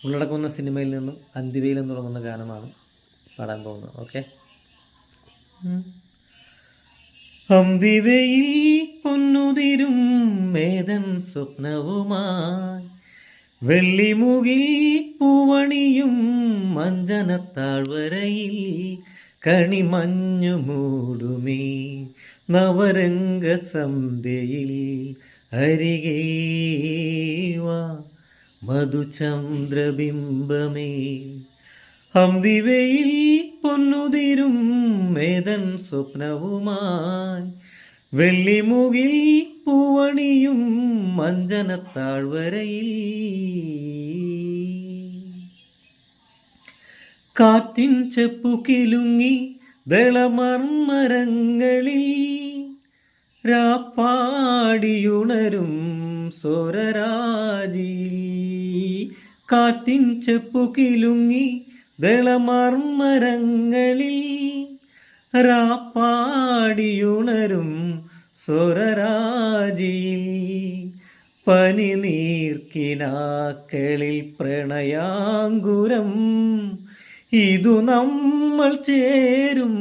ഉള്ളടക്കുന്ന സിനിമയിൽ നിന്നും അന്തിവയിൽ എന്ന് തുടങ്ങുന്ന ഗാനമാണ് പാടാൻ പോകുന്നത്. ഓക്കെ. അന്തിവയിൽ പൊന്നുതിരും മേതൻ സ്വപ്നവുമായി വെള്ളിമുകിൽ പൂവണിയും മഞ്ജനത്താഴ്വരയിൽ കണിമഞ്ഞു മൂടുമേ നവരംഗ സന്ധ്യയിൽ അരികേ വാ മധുചന്ദ്രബിംബമേ. അന്തിവയിൽ പൊന്നുതിരും മേതൻ സ്വപ്നവുമായി വെള്ളിമുകിൽ പൂവണിയും മഞ്ജനത്താഴ്വരയിൽ കാറ്റിൻ ചെപ്പു കിലുങ്ങി ദളമർമരങ്ങളിൽ രാപ്പാടിയുണരും സ്വരരാജിയിൽ കാറ്റിൻ ചെപ്പു കിലുങ്ങി ദളമർമരങ്ങളിൽ രാപ്പാടിയുണരും സ്വരരാജിയിൽ പനിനീർക്കിനാക്കളിൽ പ്രണയാങ്കുരം ഇതു നമ്മൾ ചേരും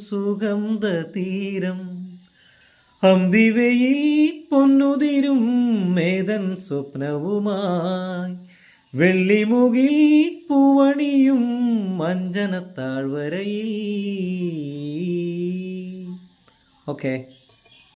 സുഗന്ധ തീരം. അന്തിവയിൽ പൊന്നുതിരും മേതൻ സ്വപ്നവുമായി വെള്ളിമുകിൽ പൂവണിയും മഞ്ജനത്താഴ്വരയിൽ. ഓക്കെ.